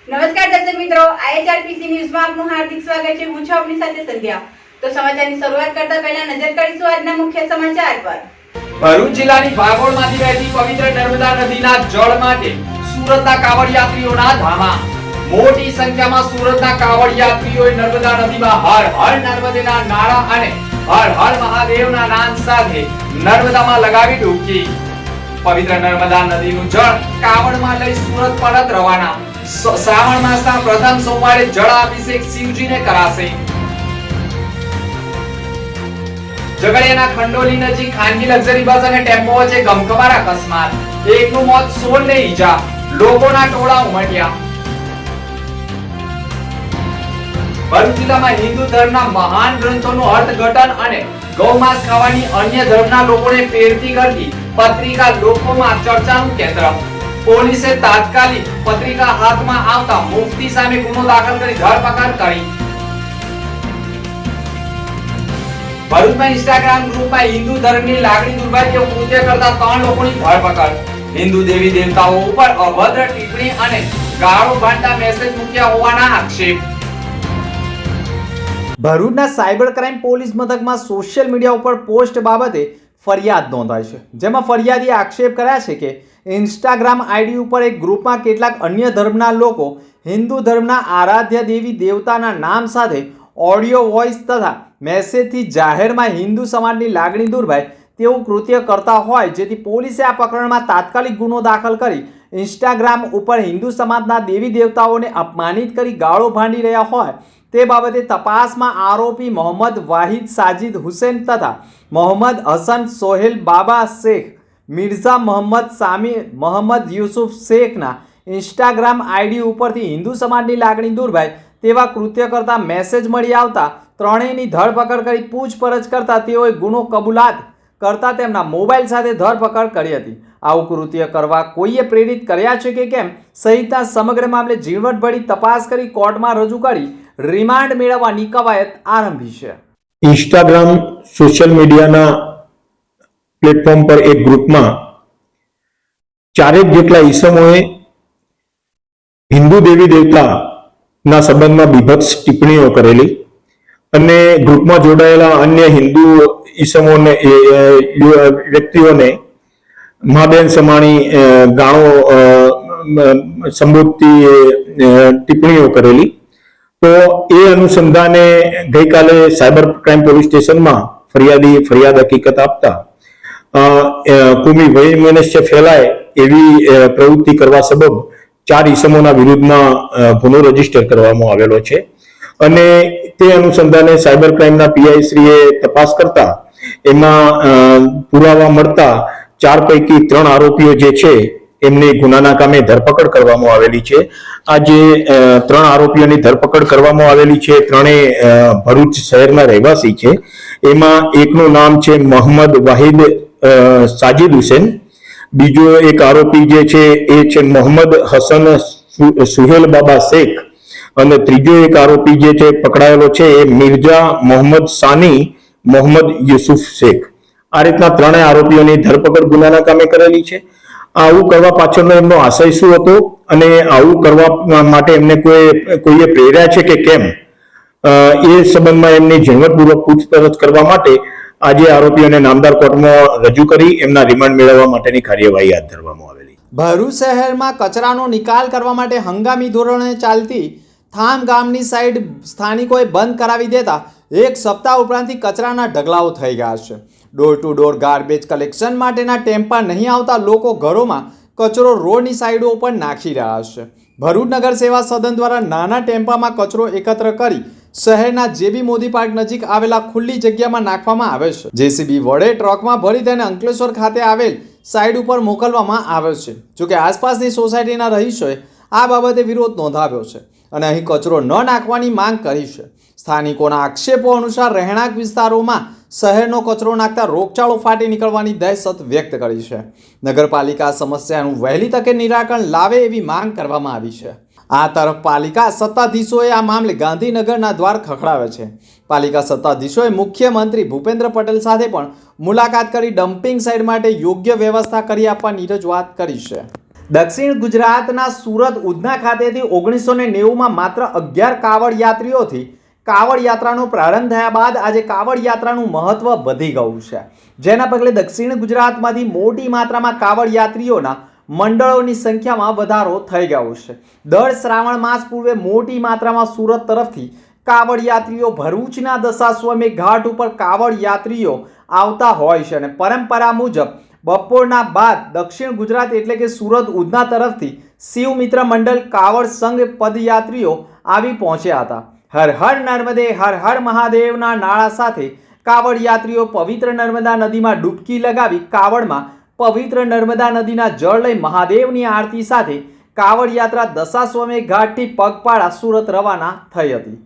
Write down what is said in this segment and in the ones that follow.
નમસ્કાર દર્શક મિત્રો, IHRPC ન્યૂઝમાં આપનું હાર્દિક સ્વાગત છે। હું છું આપની સાથે સંધ્યા। તો સમાચારની શરૂઆત કરતા પહેલા નજર કરીશું આજના મુખ્ય સમાચાર પર। ભરૂચ જિલ્લાની ભાગોળમાંથી વહેતી પવિત્ર નર્મદા નદીના જળ માટે સુરતના કાવડ યાત્રીઓના ધામા। મોટી સંખ્યામાં સુરતના કાવડ યાત્રીઓએ નર્મદા નદીમાં હર હર નર્મદેના નારા અને હર હર મહાદેવના નાદ સાથે નર્મદામાં લગાવી ડૂબકી। પવિત્ર નર્મદા નદીનું જળ કાવડમાં લઈ સુરત પરત રવાના। શ્રાવણ માસના પ્રથમ સોમવારે જળાભિષેક શિવજીને કરાશે। ઝઘડિયાના ખંડોલી નજીક ખાનગી લક્ઝરી બસ અને ટેમ્પો વચ્ચે ગમખવાર અકસ્માત। એકનું મોત, 16 ને ઈજા। લોકોના ટોળા ઉમટ્યા। ભરૂચ જિલ્લામાં હિન્દુ ધર્મના મહાન ગ્રંથોનું અર્થઘટન અને ગૌમાંસ ખાવાની અન્ય ધર્મના લોકોને પ્રેરિત કરતી પત્રિકા લોકોમાં ચર્ચાનું કેન્દ્ર। પોલીસે તાત્કાલિક પત્રિકા હાથમાં આવતા મુફતી સામે ગુનો દાખલ કરી ધરપકડ કરી। ભરૂચમાં ઇન્સ્ટાગ્રામ ગ્રુપમાં હિન્દુ ધર્મની લાગણી દુર્ભાગ્ય કૃત્ય કરતા 3 લોકોની ધરપકડ। હિન્દુ દેવી દેવતાઓ ઉપર અભદ્ર ટિપ્પણી અને ગાળો ભાંડતા મેસેજ મૂક્યા હોવાના આક્ષેપ। ભરૂચના સાયબર ક્રાઇમ પોલીસ મથકમાં સોશિયલ મીડિયા ઉપર પોસ્ટ બાબતે ફરિયાદ નોંધાઈ છે, જેમાં ફરિયાદીએ આક્ષેપ કર્યા છે કે ઇન્સ્ટાગ્રામ આઈડી ઉપર એક ગ્રુપમાં કેટલાક અન્ય ધર્મના લોકો હિન્દુ ધર્મના આરાધ્ય દેવી દેવતાના નામ સાથે ઓડિયો, વોઇસ તથા મેસેજથી જાહેરમાં હિન્દુ સમાજની લાગણી દુર્ભાય તેવું કૃત્ય કરતા હોય, જેથી પોલીસે આ પ્રકરણમાં તાત્કાલિક ગુનો દાખલ કરી ઇન્સ્ટાગ્રામ ઉપર હિન્દુ સમાજના દેવી દેવતાઓને અપમાનિત કરી ગાળો ભાંડી રહ્યા હોય તે બાબતે તપાસમાં આરોપી મોહમ્મદ વાહિદ સાજિદ હુસેન તથા મોહમ્મદ હસન સોહેલ બાબા શેખ, મિર્ઝા મોહમ્મદ સામી મોહમ્મદ યુસુફ શેખના ઇન્સ્ટાગ્રામ આઈડી ઉપરથી હિન્દુ સમાજની લાગણી દુર્ભાય તેવા કૃત્ય કરતા મેસેજ મળી આવતા ત્રણેયની ધરપકડ કરી પૂછપરછ કરતા તેઓએ ગુનો કબૂલાત કરતા તેમના મોબાઈલ સાથે ધરપકડ કરી હતી। આવું કૃત્ય કરવા કોઈએ પ્રેરિત કર્યા છે કે કેમ સહિતના સમગ્ર મામલે ઝીણવટભરી તપાસ કરી કોર્ટમાં રજૂ કરી રિમાન્ડ મેળવવાની કવાયત આરંભી છે। इंस्टाग्राम सोशल मीडिया प्लेटफॉर्म पर एक ग्रुप में 4 જેટલા ઈસમોએ હિન્દુ દેવી દેવતાના સંબંધમાં બીભત્સ ટિપ્પણીઓ કરેલી અને ગ્રુપમાં જોડાયેલા અન્ય હિન્દુ ઈસમોને વ્યક્તિઓને મહાબેન સમાણી ગાળો સંબોધતી ટિપ્પણીઓ કરેલી। તો એ અનુસંધાને ગઈકાલે સાયબર ક્રાઇમ પોલીસ સ્ટેશનમાં ફરિયાદી ફરિયાદ હકીકત આપતા કોમી વૈમનસ્ય ફેલાય એવી પ્રવૃત્તિ કરવા સબબ 4 ઈસમોના વિરુદ્ધમાં ગુનો રજીસ્ટર કરવામાં આવેલો છે અને તે અનુસંધાને સાયબર ક્રાઇમના પીઆઈ શ્રીએ તપાસ કરતા એમાં પુરાવા મળતા 4 પૈકી 3 આરોપીઓ જે છે એમને ગુનાના કામે ધરપકડ કરવામાં આવેલી છે। આ જે 3 આરોપીઓની ધરપકડ કરવામાં આવેલી છે ત્રણેય ભરૂચ શહેરના રહેવાસી છે। એમાં એકનું નામ છે મોહમ્મદ વાહિદ સાજિદ હુસેન, બીજો એક આરોપી જે છે એ છે મોહમ્મદ હસન સુહેલ બાબા શેખ અને ત્રીજો એક આરોપી જે છે પકડાયેલો છે એ મિર્ઝા મોહમ્મદ સાની મોહમ્મદ યુસુફ શેખ। આ રીતના 3 આરોપીઓની ધરપકડ ગુનાના કામે કરેલી છે। આવું કરવા પાછળનો એમનો આશય શું હતો અને આવું કરવા માટે એમને કોઈએ પ્રેર્યા છે કે કેમ એ સંબંધમાં એમની ઝીણવટપૂર્વક પૂછપરછ કરવા માટે આજે આરોપીઓને નામદાર કોર્ટમાં રજૂ કરી એમના રિમાન્ડ મેળવવા માટેની કાર્યવાહી હાથ ધરવામાં આવેલી। ભરૂચ શહેરમાં કચરાનો નિકાલ કરવા માટે હંગામી ધોરણે ચાલતી થામ ગામની સાઈડ સ્થાનિકોએ બંધ કરાવી દેતા 1 સપ્તાહ ઉપરાંતથી કચરાના ઢગલાઓ થઈ ગયા છે। Door to door garbage collection માટેના ટેમ્પા નહીં આવતા લોકો ઘરોમાં કચરો રોડની સાઈડો ઉપર નાખી રહ્યા છે। ભરૂચ નગર સેવા સદન દ્વારા નાના ટેમ્પામાં કચરો એકત્ર કરી શહેરના જેબી મોદી પાર્ક નજીક આવેલા ખુલ્લી જગ્યામાં નાખવામાં આવે છે। જેસીબી વડે ટ્રકમાં ભરી તેને અંકલેશ્વર ખાતે આવેલ સાઈડ ઉપર મોકલવામાં આવે છે। જોકે આસપાસની સોસાયટીના રહીશોએ આ બાબતે વિરોધ નોંધાવ્યો છે અને અહીં કચરો ન નાખવાની માંગ કરી છે। સ્થાનિકોના આક્ષેપો અનુસાર રહેણાંક વિસ્તારોમાં શહેરનો કચરો નાખતા રોગચાળો ફાટી નીકળવાની દહેશત વ્યક્ત કરી છે। નગરપાલિકા સમસ્યાનું વહેલી તકે નિરાકરણ લાવે એવી માંગ કરવામાં આવી છે। આ તરફ પાલિકા સત્તાધીશોએ આ મામલે ગાંધીનગરના દ્વાર ખખડાવે છે। પાલિકા સત્તાધીશોએ મુખ્યમંત્રી ભૂપેન્દ્ર પટેલ સાથે પણ મુલાકાત કરી ડમ્પિંગ સાઇટ માટે યોગ્ય વ્યવસ્થા કરી આપવાની રજૂઆત કરી છે। દક્ષિણ ગુજરાતના સુરત ઉધના ખાતેથી 1990માં માત્ર 11 કાવડ યાત્રીઓથી કાવડ યાત્રાનો પ્રારંભ થયા બાદ આજે કાવડ યાત્રાનું મહત્વ વધી ગયું છે, જેના પગલે દક્ષિણ ગુજરાતમાંથી મોટી માત્રામાં કાવડ યાત્રીઓના મંડળોની સંખ્યામાં વધારો થઈ ગયો છે. દર શ્રાવણ માસ પૂર્વે મોટી માત્રામાં સુરત તરફથી કાવડ યાત્રીઓ ભરૂચના દશાશ્વમેઘ ઘાટ ઉપર કાવડ યાત્રીઓ આવતા હોય છે અને પરંપરા મુજબ બપોરના બાદ દક્ષિણ ગુજરાત એટલે કે સુરત ઉધના તરફથી શિવ મિત્ર મંડળ કાવડ સંઘ પદયાત્રીઓ આવી પહોંચ્યા હતા. હર હર નર્મદે હર હર મહાદેવના નારા સાથે કાવડ યાત્રીઓ પવિત્ર નર્મદા નદીમાં ડૂબકી લગાવી કાવડમાં પવિત્ર નર્મદા નદીના જળ લઈ મહાદેવની આરતી સાથે કાવડ યાત્રા દશાશ્વમેઘ ઘાટથી પગપાળા સુરત રવાના થઈ હતી.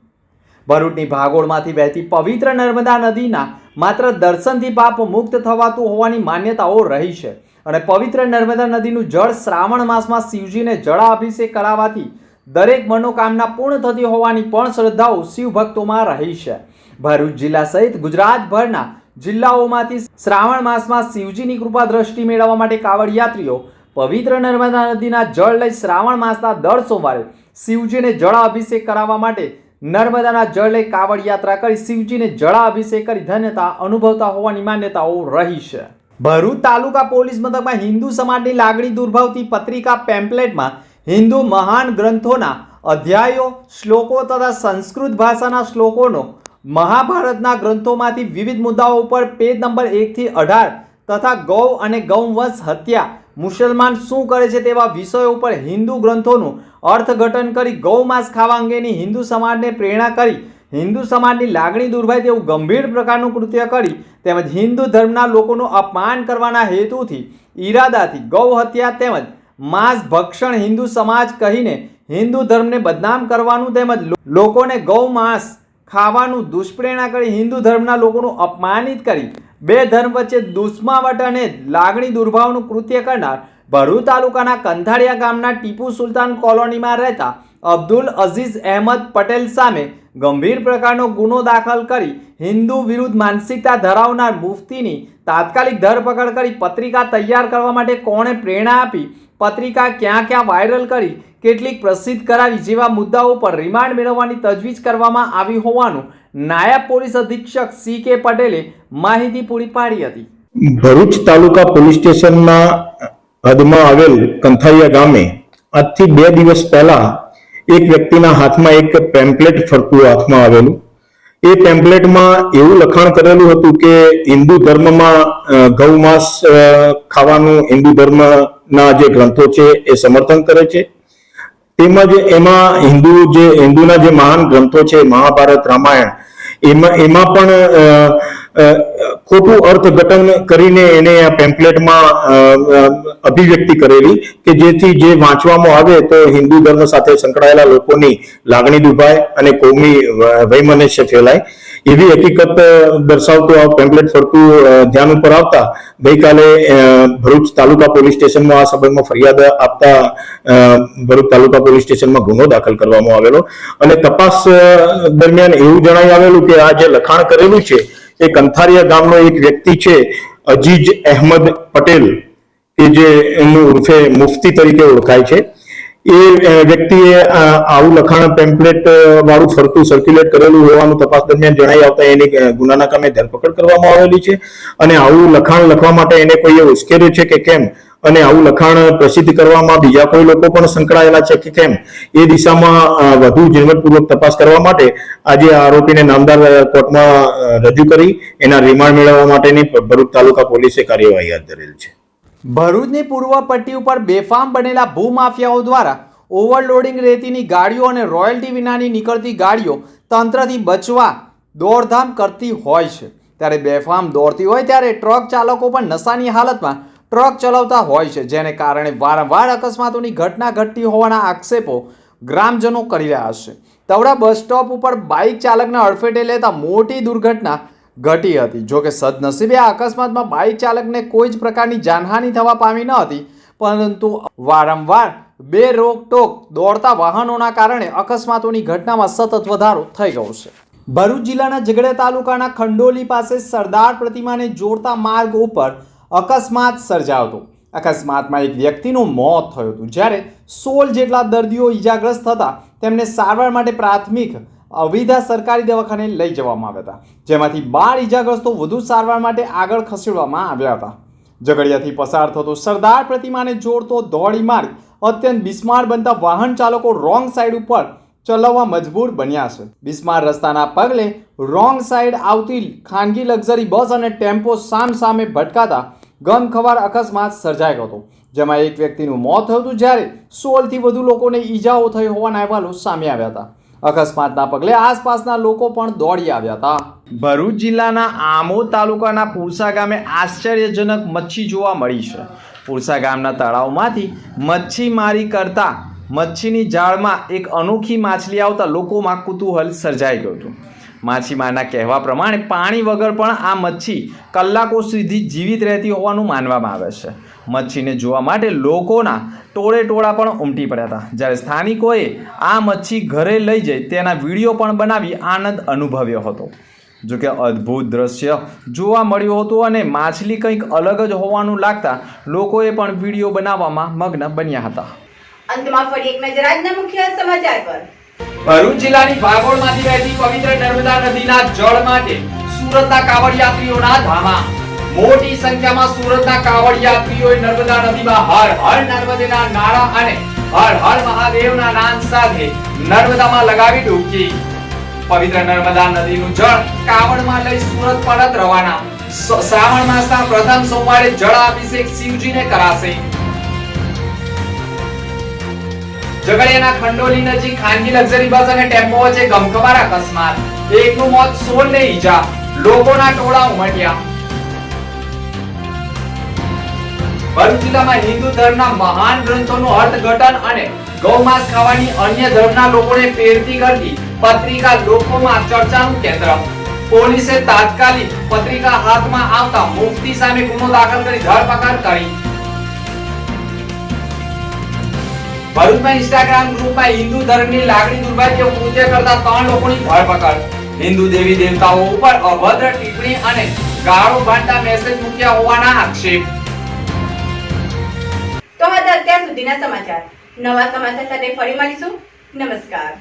ભરૂચની ભાગોળમાંથી વહેતી પવિત્ર નર્મદા નદીના માત્ર દર્શનથી પાપ મુક્ત થવાતું હોવાની માન્યતાઓ રહી છે અને પવિત્ર નર્મદા નદીનું જળ શ્રાવણ માસમાં શિવજીને જળાભિષેક કરાવવાથી દરેક મનોકામના પૂર્ણ થતી હોવાની પણ શ્રદ્ધાઓ શિવ ભક્તોમાં રહી છે. ભરૂચ જિલ્લા સહિત ગુજરાતભરના જિલ્લાઓમાંથી શ્રાવણ માસમાં શિવજીની કૃપા દ્રષ્ટિ મેળવવા માટે કાવડ યાત્રીઓ પવિત્ર નર્મદા નદીના જળ લઈ શ્રાવણ માસના દર સોમવારે શિવજીને જળાભિષેક કરાવવા માટે નર્મદાના જળ લઈ કાવડ યાત્રા કરી શિવજીને જળાભિષેક કરી ધન્યતા અનુભવતા હોવાની માન્યતાઓ રહી છે. ભરૂચ તાલુકા પોલીસ મથકમાં હિન્દુ સમાજની લાગણી દુર્ભાવતી પત્રિકા પેમ્પલેટમાં હિન્દુ મહાન ગ્રંથોના અધ્યાયો, શ્લોકો તથા સંસ્કૃત ભાષાના શ્લોકોનો મહાભારતના ગ્રંથોમાંથી વિવિધ મુદ્દાઓ ઉપર પેજ નંબર 1 થી 18 તથા ગૌ અને ગૌવંશ હત્યા, મુસલમાન શું કરે છે તેવા વિષયો ઉપર હિન્દુ ગ્રંથોનું અર્થઘટન કરી ગૌમાંસ ખાવા અંગેની હિન્દુ સમાજને પ્રેરણા કરી હિન્દુ સમાજની લાગણી દુર્ભાય તેવું ગંભીર પ્રકારનું કૃત્ય કરી તેમજ હિન્દુ ધર્મના લોકોનું અપમાન કરવાના હેતુથી ઈરાદાથી ગૌ હત્યા તેમજ માંસ ભક્ષણ હિન્દુ સમાજ કહીને હિન્દુ ધર્મને બદનામ કરવાનું તેમજ લોકોને ગૌ માંસ ખાવાનું દુષ્પ્રેરણા કરી હિન્દુ ધર્મના લોકોનું અપમાનિત કરી બે ધર્મ વચ્ચે દુશ્મનાવટ અને લાગણી દુર્ભાવનું કૃત્ય કરનાર ભરૂચ તાલુકાના કંથાળિયા ગામના ટીપુ સુલતાન કોલોનીમાં રહેતા અબ્દુલ અઝીઝ અહેમદ પટેલ સામે ગંભીર પ્રકારનો ગુનો દાખલ કરી હિન્દુ વિરુદ્ધ માનસિકતા ધરાવનાર મુફ્તીની તાત્કાલિક ધરપકડ કરી પત્રિકા તૈયાર કરવા માટે કોણે પ્રેરણા આપી, પત્રિકા ક્યાં ક્યાં વાયરલ કરી, કેટલીક પ્રસિદ્ધ કરાવી જેવા મુદ્દાઓ પર રિમાન્ડ મેળવવાની તજવીજ કરવામાં આવી હોવાનું નાયબ પોલીસ અધિક્ષક C.K. પટેલે માહિતી પૂરી પાડી હતી. ભરૂચ તાલુકા પોલીસ સ્ટેશનના હદમાં આવેલ કંથારિયા ગામે આજથી 2 દિવસ પહેલા એક વ્યક્તિના હાથમાં એક પેમ્પલેટ ફરતું હાથમાં આવેલું. એ પેમ્પલેટમાં એવું લખાણ કરેલું હતું કે હિન્દુ ધર્મમાં ગૌમાંસ ખાવાનું હિન્દુ ધર્મના જે ગ્રંથો છે એ સમર્થન કરે છે, તેમજ એમાં હિન્દુના જે મહાન ગ્રંથો છે મહાભારત, રામાયણ, એમાં પણ ખોટું અર્થઘટન કરીને એને આ પેમ્પલેટમાં અભિવ્યક્તિ કરેલી કે જેથી જે વાંચવામાં આવે તો હિન્દુ ધર્મ સાથે સંકળાયેલા લોકોની લાગણી દુભાય અને કોમી વૈમનસ્ય ફેલાય એવી હકીકત દર્શાવતું આ પેમ્પલેટ ફરતું ધ્યાન ઉપર આવતા ગઈકાલે ભરૂચ તાલુકા પોલીસ સ્ટેશનમાં આ સંબંધમાં ફરિયાદ આપતા ભરૂચ તાલુકા પોલીસ સ્ટેશનમાં ગુનો દાખલ કરવામાં આવેલો અને તપાસ દરમિયાન એવું જણાઈ આવેલું કે આ જે લખાણ કરેલું છે એ કંથારિયા ગામનો એક વ્યક્તિ છે અજીજ અહેમદ પટેલ કે જે એમનું ઉર્ફે મુફ્તી તરીકે ઓળખાય છે. એ વ્યક્તિએ આવું લખાણ પેમ્પલેટ વાળું ફરતું સર્ક્યુલેટ કરેલું હોવાનું તપાસ દરમિયાન જણાઈ આવતા એની ગુનાના કામે ધરપકડ કરવામાં આવેલી છે અને આવું લખાણ લખવા માટે એને કોઈએ ઉશ્કેર્યું છે કે કેમ અને આવું લખાણ પ્રસિદ્ધ કરવામાં બીજા કોઈ લોકો પણ સંકળાયેલા છે કે કેમ એ દિશામાં વધુ ઝીણવટપૂર્વક તપાસ કરવા માટે આજે આરોપીને નામદાર કોર્ટમાં રજૂ કરી એના રિમાન્ડ મેળવવા માટેની ભરૂચ તાલુકા પોલીસે કાર્યવાહી હાથ ધરેલ છે. ભરૂચની પૂર્વ પટ્ટી ઉપર બેફામ બનેલા ભૂમાફિયાઓ દ્વારા ઓવરલોડિંગ રેતીની ગાડીઓ અને રોયલ્ટી વિનાની નીકળતી ગાડીઓ તંત્રથી બચવા દોડધામ કરતી હોય છે. ત્યારે બેફામ દોડતી હોય ત્યારે ટ્રક ચાલકો પણ નશાની હાલતમાં ટ્રક ચલાવતા હોય છે, જેને કારણે વારંવાર અકસ્માતોની ઘટના ઘટતી હોવાના આક્ષેપો ગ્રામજનો કરી રહ્યા છે. તવડા બસ સ્ટોપ ઉપર બાઇક ચાલકને અડફેટે લેતા મોટી દુર્ઘટના ઘટી હતી. જોકે સદનસીબે આ અકસ્માતમાં બાઇક ચાલકને કોઈ જ પ્રકારની જાનહાનિ થવા પામી ન હતી, પરંતુ વારંવાર બેરોકટોક દોડતા વાહનોના કારણે અકસ્માતોની ઘટનામાં સતત વધારો થઈ ગયો છે. ભરૂચ જિલ્લાના ઝઘડા તાલુકાના ખંડોલી પાસે સરદાર પ્રતિમાને જોડતા માર્ગ ઉપર અકસ્માત સર્જાયો હતો. અકસ્માતમાં એક વ્યક્તિનું મોત થયું હતું, જ્યારે 16 જેટલા દર્દીઓ ઈજાગ્રસ્ત થતા તેમને સારવાર માટે પ્રાથમિક અવિધા સરકારી દવાખાને લઈ જવામાં આવ્યા હતા, જેમાંથી 12 ઈજાગ્રસ્તો વધુ સારવાર માટે આગળ ખસેડવામાં આવ્યા હતા. ઝઘડિયાથી પસાર થતો સરદાર પ્રતિમાને જોડતો ધોળી માર્ગ અત્યંત બિસ્માર બનતા વાહન ચાલકો રોંગ સાઈડ ઉપર ચલાવવા મજબૂર બન્યા છે. બિસ્માર રસ્તાના પગલે રોંગ સાઈડ આવતી ખાનગી લક્ઝરી બસ અને ટેમ્પો સામે ભટકાતા ગમખવાર અકસ્માત સર્જાયો હતો, જેમાં એક વ્યક્તિનું મોત થયું હતું, જ્યારે 16 થી વધુ લોકોને ઈજાઓ થઈ હોવાના અહેવાલો સામે આવ્યા હતા. અકસ્માતના પગલે આસપાસના લોકો પણ દોડી આવ્યા હતા. ભરૂચ જિલ્લાના આમોદ તાલુકાના પુરસા ગામે આશ્ચર્યજનક મચ્છી જોવા મળી છે. પુરસા ગામના તળાવમાંથી મચ્છીમારી કરતા મચ્છીની જાળમાં એક અનોખી માછલી આવતા લોકોમાં કુતૂહલ સર્જાઈ ગયું હતું. માછીમારના કહેવા પ્રમાણે પાણી વગર પણ આ મચ્છી કલાકો સુધી જીવિત રહેતી હોવાનું માનવામાં આવે છે. મચ્છીને જોવા માટે લોકોના ટોળા પણ ઉમટી પડ્યા હતા, જ્યારે સ્થાનિકોએ આ મચ્છી ઘરે લઈ જઈ તેના વિડીયો પણ બનાવી આનંદ અનુભવ્યો હતો. જોકે અદ્ભુત દ્રશ્ય જોવા મળ્યું હતું અને માછલી કંઈક અલગ જ હોવાનું લાગતા લોકોએ પણ વિડીયો બનાવવામાં મગ્ન બન્યા હતા. અંતમાં ફરી એક નજર આજના મુખ્ય સમાચાર પર. ભરૂચ જિલ્લાની ભાગોળમાંથી વહેતી પવિત્ર નર્મદા નદીના જળ માટે સુરતના કાવડ યાત્રીઓના ધામા. મોટી સંખ્યામાં સુરતના કાવડ યાત્રીઓએ નર્મદા નદીમાં હર હર નર્મદેના નારા અને હર હર મહાદેવના નાદ સાથે નર્મદામાં લગાવી ડૂબકી. પવિત્ર નર્મદા નદીનું જળ કાવડમાં લઈ સુરત પરત રવાના. શ્રાવણ માસના પ્રથમ સોમવારે જળ અભિષેક શિવજીને કરાશે. ઝઘડિયાના ખંડોલી નજીક ખાનગી લક્ઝરી બસ અને ટેમ્પો વચ્ચે ગમખવાર અકસ્માત. એકનું મોત, 16 ને ઈજા. લોકોના ટોળા ઉમટ્યા. ભરૂચ જિલ્લામાં હિન્દુ ધર્મના મહાન ગ્રંથોનું અર્થઘટન અને ગૌમાંસ ખાવાની અન્ય ધર્મના લોકોને પ્રેરતી કરતી પત્રિકા લોકોમાં ચર્ચાનું કેન્દ્ર. પોલીસે તાત્કાલિક પત્રિકા હાથમાં આવતા મુફતી સામે ગુનો દાખલ કરી ધરપકડ કરી. ભરૂચમાં ઇન્સ્ટાગ્રામ ગ્રુપમાં હિન્દુ ધર્મની લાગણી દુર્ભાગ્ય કૃત્ય કરતા 3 લોકોની ધરપકડ. હિન્દુ દેવી દેવતાઓ ઉપર અભદ્ર ટિપ્પણી અને ગાળો બાંધતા મેસેજ મૂક્યા હોવાના આક્ષેપ. તો હતા અત્યાર સુધીના સમાચાર. નવા સમાચાર સાથે ફરી મળીશું. નમસ્કાર.